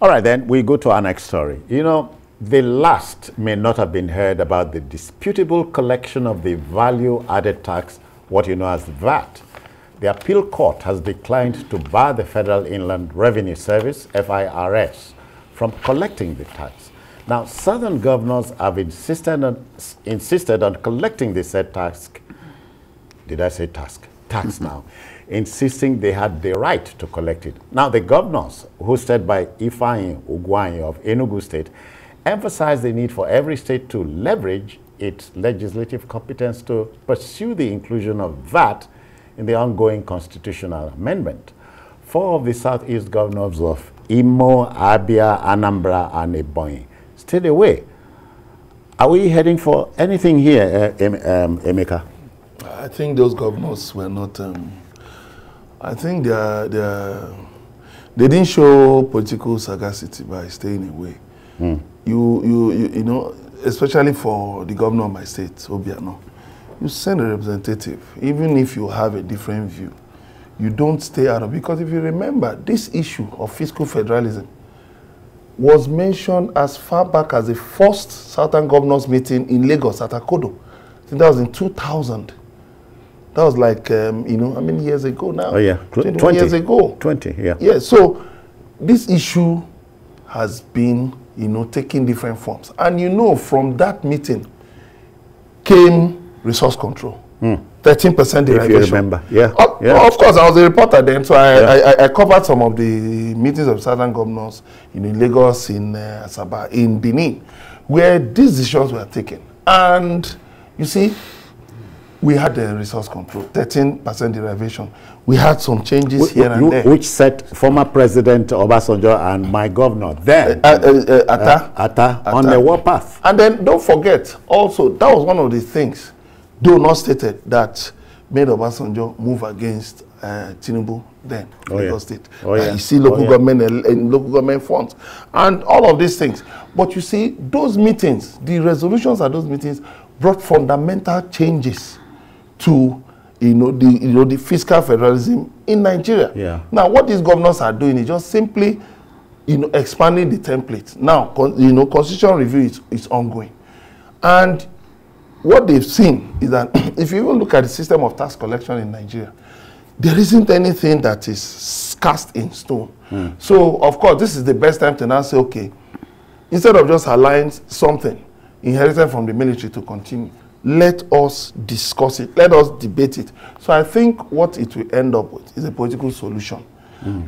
All right, then we go to our next story. You know, the last may not have been heard about the disputable collection of the value-added tax, what you know as VAT. The appeal court has declined to bar the Federal Inland Revenue Service, FIRS, from collecting the tax. Now, southern governors have insisted on collecting the said tax. Did I say task? Tax now. Insisting they had the right to collect it. Now, the governors, hosted by Ifeanyi Ugwuanyi of Enugu State, emphasized the need for every state to leverage its legislative competence to pursue the inclusion of VAT in the ongoing constitutional amendment. 4 of the Southeast governors of Imo, Abia, Anambra, and Ebonyi stayed away. Are we heading for anything here, Emeka? I think those governors were not. I think they didn't show political sagacity by staying away. You know, especially for the governor of my state, Obiano, you send a representative, even if you have a different view. You don't stay out of it. Because if you remember, this issue of fiscal federalism was mentioned as far back as the first Southern Governors meeting in Lagos at Akodo. I think that was in 2000. That was like, you know, how many years ago now? Oh, yeah. 20 years ago. 20, yeah. Yeah, so this issue has been, you know, taking different forms. And you know, from that meeting came resource control. 13% derivation. If you remember, yeah. Of course, I was a reporter then, so I covered some of the meetings of Southern governors, you know, in Lagos, in Asaba, in Benin, where these decisions were taken. And you see, we had the resource control, 13% derivation. We had some changes here and there. Which set former President Obasanjo and my governor then, Atta, on the warpath. And then don't forget, also, that was one of the things, though not stated, that made Obasanjo move against Tinubu then, Lagos State. You see local government and local government funds and all of these things. But you see, those meetings, the resolutions at those meetings brought fundamental changes to the fiscal federalism in Nigeria. Now, what these governors are doing is just simply expanding the template. Now, constitutional review is ongoing, and what they've seen is that if you even look at the system of tax collection in Nigeria, there isn't anything that is cast in stone. So, of course, this is the best time to now say, okay, instead of just allowing something inherited from the military to continue, let us discuss it, let us debate it. So I think what it will end up with is a political solution.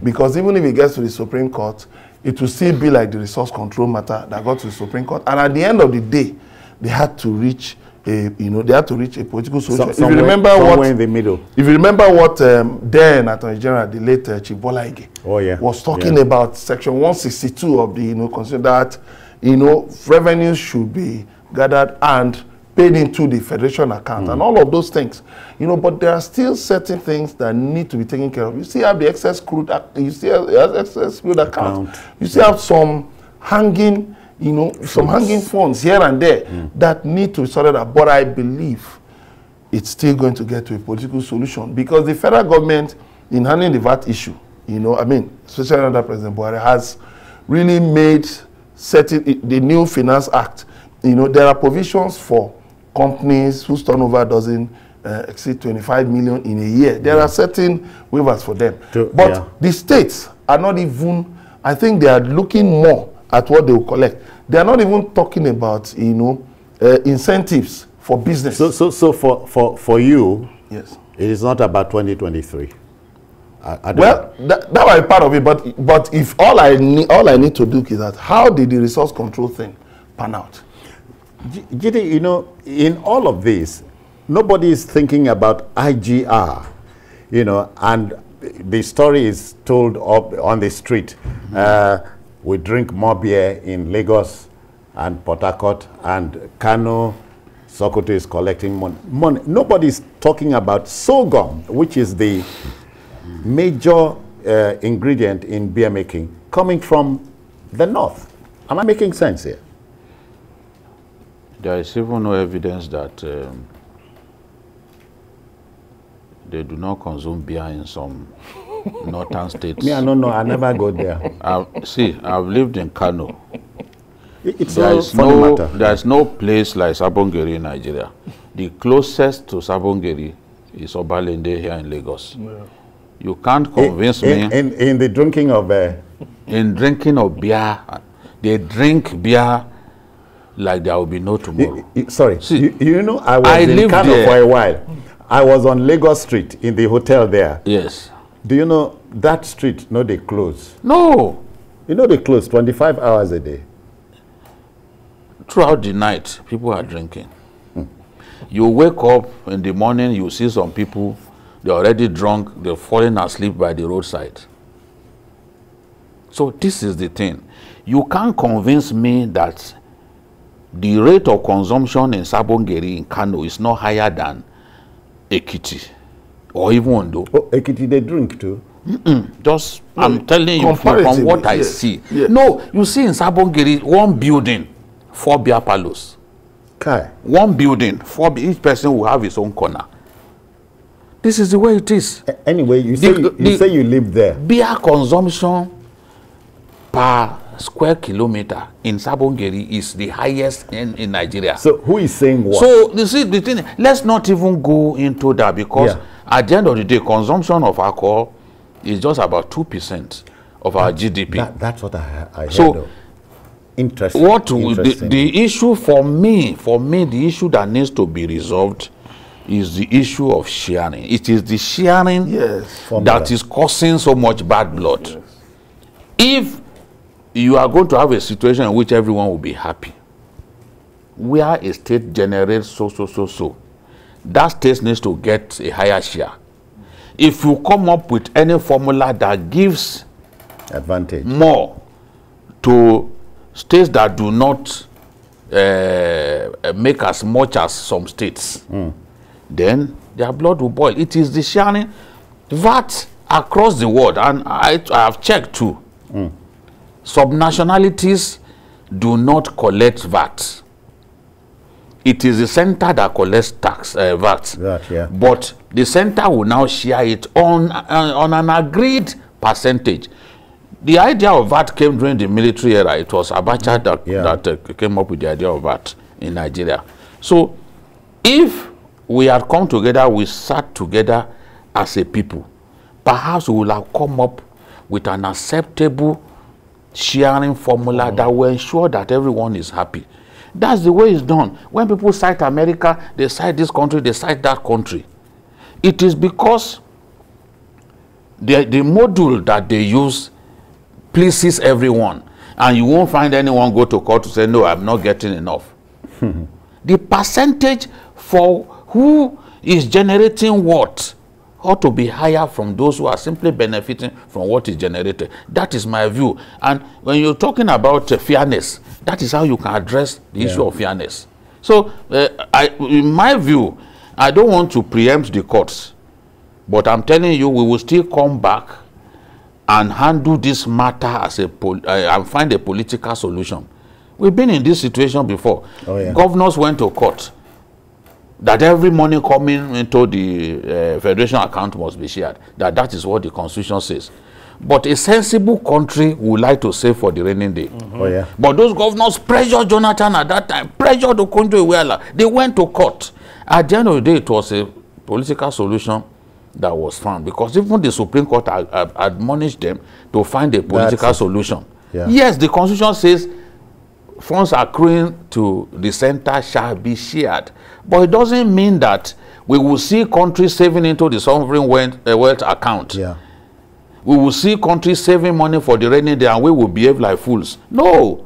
Because even if it gets to the Supreme Court, it will still be like the resource control matter that got to the Supreme Court. And at the end of the day, they had to reach a political solution. If you remember somewhere in the middle. If you remember what then Attorney General, the late Chief Bola Ige, was talking about Section 162 of the Constitution, that revenues should be gathered and paid into the federation account and all of those things, but there are still certain things that need to be taken care of. You still have the excess crude, account. You still have some hanging, some hanging funds here and there that need to be sorted out. But I believe it's still going to get to a political solution, because the federal government, in handling the VAT issue, especially under President Buhari, has really made the new Finance Act. There are provisions for companies whose turnover doesn't exceed 25 million in a year. There are certain waivers for them. But the states are not even, I think they are looking more at what they will collect. They are not even talking about, incentives for business. So for you, yes, it is not about 2023. Well, that was part of it. But if all I need to do is that, how did the resource control thing pan out? Gidi, in all of this, nobody is thinking about IGR, and the story is told up on the street. We drink more beer in Lagos and Port Harcourt, and Kano, Sokoto is collecting money. Nobody is talking about sorghum, which is the major ingredient in beer making, coming from the north. Am I making sense here? There is even no evidence that they do not consume beer in some northern states. Me, I don't know. I never go there. I've lived in Kano. It's a funny matter. There's no place like Sabongeri in Nigeria. The closest to Sabongeri is Obalende here in Lagos. Yeah. You can't convince me. In the drinking of... in drinking of beer. They drink beer like there will be no tomorrow. Sorry, see, you know, I was in Kano for a while. I was on Lagos Street in the hotel there. Yes. Do you know that street, no, they close? No. You know they close 25 hours a day. Throughout the night, people are drinking. You wake up in the morning, you see some people, they're already drunk, they're falling asleep by the roadside. So this is the thing. You can't convince me that the rate of consumption in Sabongeri in Kano is not higher than Ekiti or even Ondo. Oh, Ekiti, they drink too? Just, I'm telling you from what I see. Yes. No, you see in Sabongeri, one building, 4 beer parlors. Okay. One building, each person will have his own corner. This is the way it is. Anyway, you say you live there. Beer consumption per square kilometer in Sabongeri is the highest in Nigeria. So who is saying what? So you see the thing, let's not even go into that, because at the end of the day, consumption of alcohol is just about 2% of our GDP. That's what I heard. So interesting. The issue for me, the issue that needs to be resolved is the issue of sharing. It is the sharing that is causing so much bad blood. Yes. If you are going to have a situation in which everyone will be happy, where a state generates so, that state needs to get a higher share. If you come up with any formula that gives advantage more to states that do not make as much as some states, then their blood will boil. It is the sharing. VAT across the world, and I have checked too, subnationalities do not collect VAT. It is the center that collects VAT. But the center will now share it on an agreed percentage. The idea of VAT came during the military era. It was Abacha that came up with the idea of VAT in Nigeria. So if we had come together, we sat together as a people, perhaps we will have come up with an acceptable sharing formula that will ensure that everyone is happy. That's the way it's done. When people cite America, they cite this country, they cite that country. It is because the module that they use pleases everyone, and you won't find anyone go to court to say, no, I'm not getting enough. The percentage for who is generating what ought to be higher from those who are simply benefiting from what is generated. That is my view. And when you're talking about fairness, that is how you can address the issue of fairness. So in my view, I don't want to preempt the courts, but I'm telling you, we will still come back and handle this matter as and find a political solution. We've been in this situation before. Governors went to court that every money coming into the federation account must be shared. That is what the constitution says. But a sensible country would like to save for the rainy day. But those governors pressured Jonathan at that time, pressured the country well. They went to court. At the end of the day, it was a political solution that was found, because even the Supreme Court admonished them to find a political solution. Yes, the constitution says funds accruing to the center shall be shared, but it doesn't mean that we will see countries saving into the sovereign wealth account. We will see countries saving money for the rainy day, and we will behave like fools. No.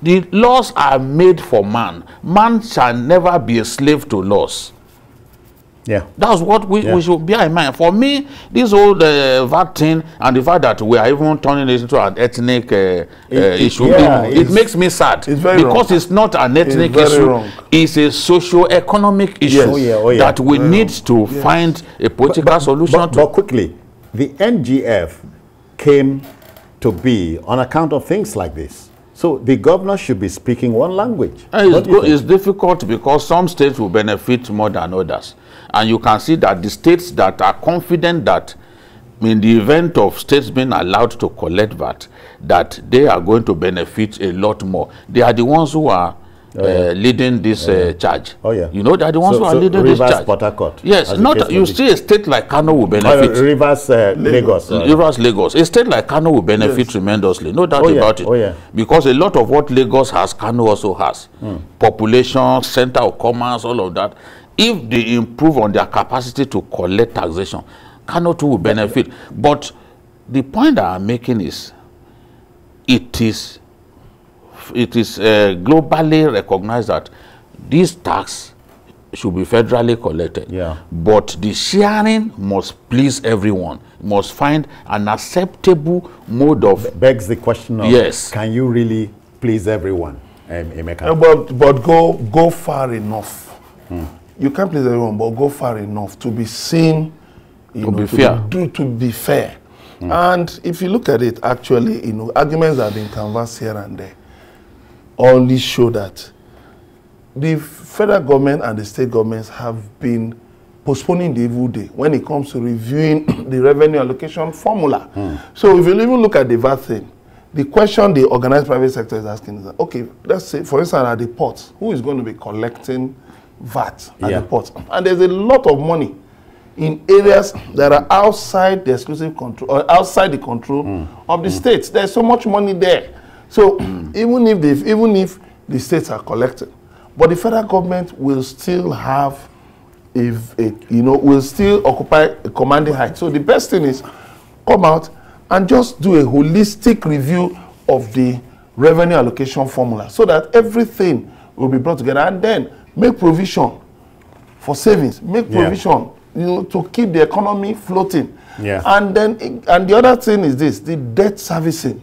The laws are made for man. Man shall never be a slave to laws. That's what we should bear in mind. For me, this whole VAT thing and the fact that we are even turning it into an ethnic issue, it makes me sad. Because it's not an ethnic issue, it's a socio-economic issue that we need to find a political solution to. But quickly, the NGF came to be on account of things like this. So the governor should be speaking one language. It's difficult because some states will benefit more than others. And you can see that the states that are confident that in the event of states being allowed to collect VAT, that they are going to benefit a lot more. They are the ones who are leading this charge. Oh yeah. You know, they are the ones who are leading this charge. Port Harcourt. Yes, not you see a state like Kano will benefit. Rivers Lagos. Rivers Lagos. A state like Kano will benefit tremendously. No doubt about it. Oh yeah. Because a lot of what Lagos has, Kano also has. Population, center of commerce, all of that. If they improve on their capacity to collect taxation, Kano too will benefit. But the point that I'm making is, it is globally recognized that this tax should be federally collected. Yeah. But the sharing must please everyone. Must find an acceptable mode of... Begs the question of, yes, can you really please everyone, Emeka? But go far enough. You can't please everyone, but go far enough to be seen, to be fair. To be fair. And if you look at it, actually, arguments have been canvassed here and there. Only show that the federal government and the state governments have been postponing the evil day when it comes to reviewing the revenue allocation formula. So if you even look at the VAT thing, the question the organized private sector is asking is that, okay, let's say, for instance, at the ports, who is going to be collecting VAT at the ports? And there's a lot of money in areas that are outside the exclusive control, or outside the control of the states. There's so much money there. So even if the states are collecting, but the federal government will still have will still occupy a commanding height. So the best thing is come out and just do a holistic review of the revenue allocation formula so that everything will be brought together, and then make provision for savings, make provision to keep the economy floating. Yeah. And the other thing is this: the debt servicing.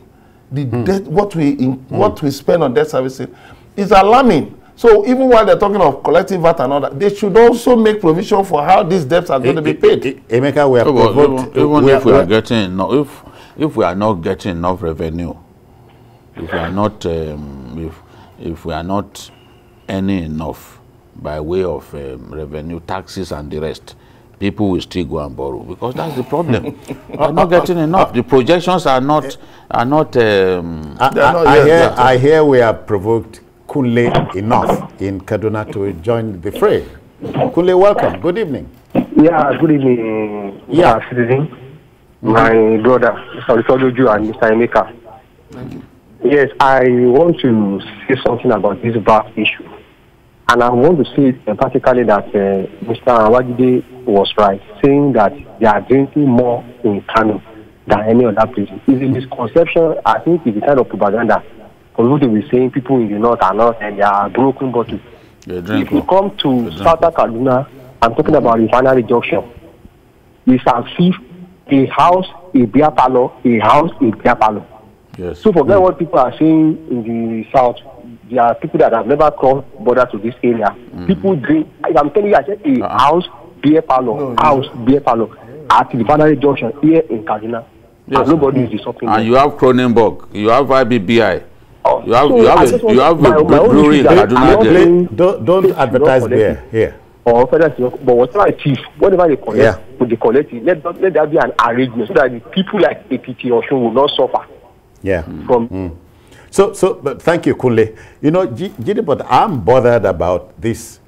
The debt, what we spend on debt servicing is alarming. So even while they're talking of collecting VAT and all that, they should also make provision for how these debts are going to be paid. Emeka, we are provoked. Even if we are getting enough, if we are not getting enough revenue, if we are not if we are not earning enough by way of revenue, taxes and the rest, people will still go and borrow, because that's the problem. We're not getting enough. The projections are not. I hear we are provoked Kunle enough in Kaduna to join the fray. Kunle, welcome. Good evening. Yeah, good evening, citizen. My brother, Mr. Risodoju and Mr. Emeka. Thank you. Yes, I want to say something about this VAT issue. And I want to say particularly that Mr. Awajide was right, saying that they are drinking more in Kano than any other place. It's a misconception. I think it's the kind of propaganda. For people to be saying people in the north are not, and they are broken bottles. If you come to Southern Kaduna, I'm talking about refinery junction. It's as if a house, a beer parlor, a house, a beer parlor. Yes. So forget what people are saying in the south. There are people that have never crossed border to this area. People drink. I'm telling you, I said a house, beer parlor, beer parlor at the refinery junction here in Kaduna. Yes. And nobody is disrupting. And you have Cronenberg, you have IBBI. You have a brewery in Kaduna. Don't advertise beer here. Or federal, but whatever it is, whatever they collect, they collect it. Let there be an arrangement so that the people like APT or Osun will not suffer. Yeah. But thank you, Kunle. You know, Gidi, but I'm bothered about this.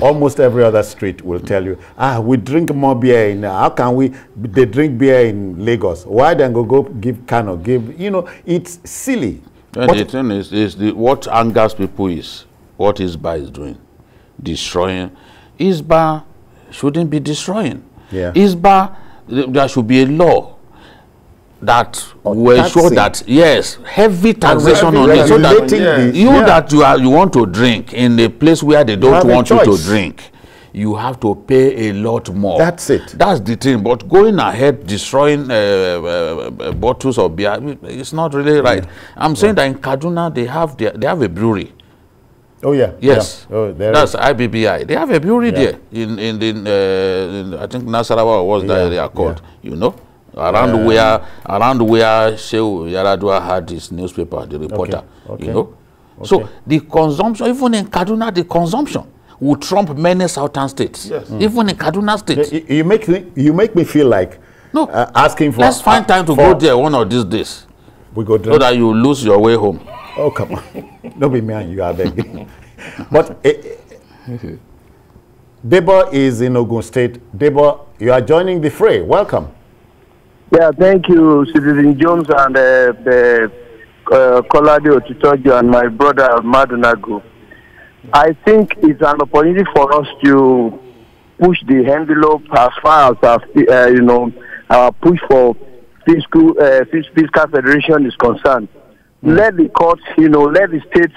Almost every other street will tell you, we drink more beer in, how can they drink beer in Lagos? Why then go give Kano, it's silly. And the thing is what angers people is what ISBA is doing, destroying. ISBA shouldn't be destroying. Yeah. ISBA, there should be a law that will ensure that heavy taxation on it, so that you want to drink in a place where they don't want you to drink, you have to pay a lot more. That's it. That's the thing. But going ahead destroying bottles of beer, it's not really right. I'm saying that in Kaduna they have a brewery. Oh yeah. Yes. Yeah. Oh, that's IBBI. They have a brewery there in I think Nasarawa was that they are called. You know. Around where Shehu Yaradua had his newspaper, the reporter, you know. So the consumption, even in Kaduna, the consumption will trump many southern states. Yes. Even in Kaduna state. You make me feel like No. Asking for... Let's find time to go there one of these days. We go so that you lose your way home. Oh, come on. Don't be me and you are begging. But Debo is in Ogun State. Debo, you are joining the fray. Welcome. Yeah, thank you, Citizen Jones and Kolade Otitojo and my brother Madunago. I think it's an opportunity for us to push the envelope as far as our push for fiscal federation is concerned. Let the courts, let the states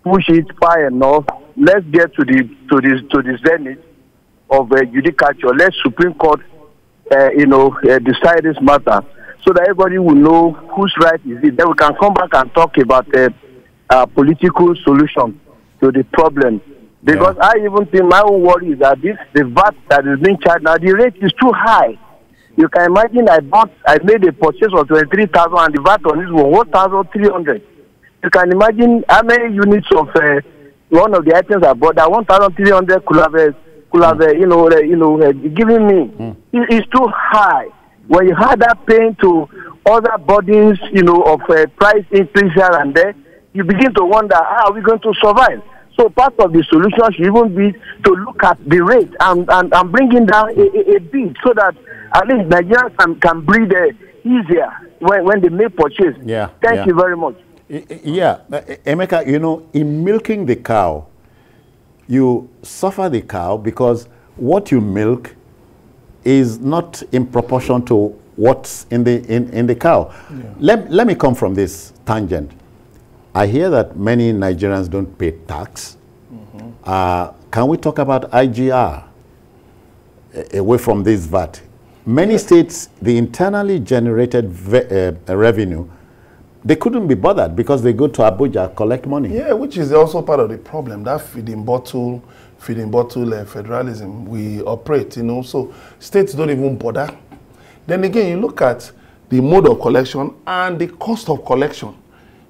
push it far enough. Let's get to the zenith of judicature. Let Supreme Court, decide this matter so that everybody will know whose right is it. Then we can come back and talk about a political solution to the problem. Because I even think my own worry is that the VAT that is being charged now, the rate is too high. You can imagine I made a purchase of 23,000 and the VAT on this was 1,300. You can imagine how many units of one of the items I bought that 1,300 could have given me. It's too high. When you had that pain to other burdens, of price increase here and there, you begin to wonder, how are we going to survive? So part of the solution should even be to look at the rate and bringing down a bit so that at least Nigerians can breathe easier when they make purchase. Thank you very much. Emeka, in milking the cow, you suffer the cow because what you milk is not in proportion to what's in the cow. Let me come from this tangent. I hear that many Nigerians don't pay tax. Can we talk about IGR away from this VAT? Many states, the internally generated revenue, they couldn't be bothered because they go to Abuja, collect money. Yeah, which is also part of the problem, that feeding bottle federalism we operate, so states don't even bother. Then again, you look at the mode of collection and the cost of collection.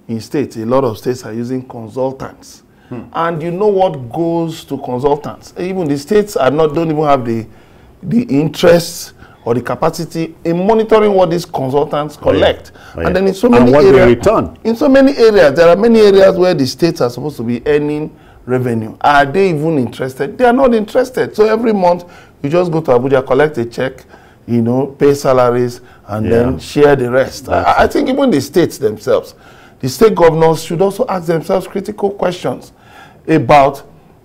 In states, a lot of states are using consultants. And you know what goes to consultants. Even the states don't even have the interest or the capacity in monitoring what these consultants collect. And then in so many areas, in so many areas, there are many areas where the states are supposed to be earning revenue. Are they even interested? They are not interested. So every month, you just go to Abuja, collect a check, pay salaries, and then share the rest. I think even the states themselves, the state governors should also ask themselves critical questions about,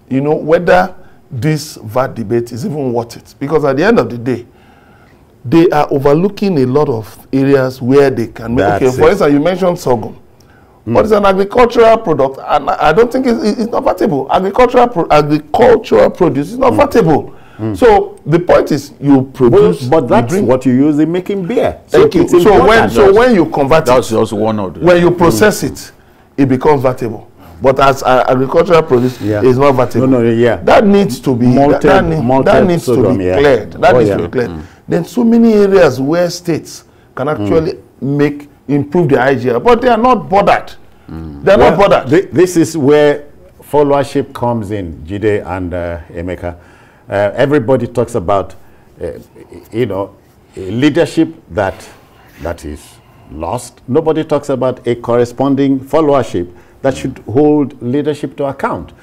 whether this VAT debate is even worth it. Because at the end of the day, they are overlooking a lot of areas where they can make. Okay, for instance, you mentioned sorghum. But it's an agricultural product, and I don't think it's not vatable. Agricultural produce is not vatable. So the point is, you produce, but that's what you use in making beer. Thank you. So when you convert that's also one of the. When you process it, it becomes vatable. But as agricultural produce, it's not vatable. That needs to be that needs to be cleared. That needs to be cleared. Then so many areas where states can actually improve the IGR, but they are not bothered. They are not bothered. This is where followership comes in, Jide and Emeka. Everybody talks about, leadership that is lost. Nobody talks about a corresponding followership that should hold leadership to account.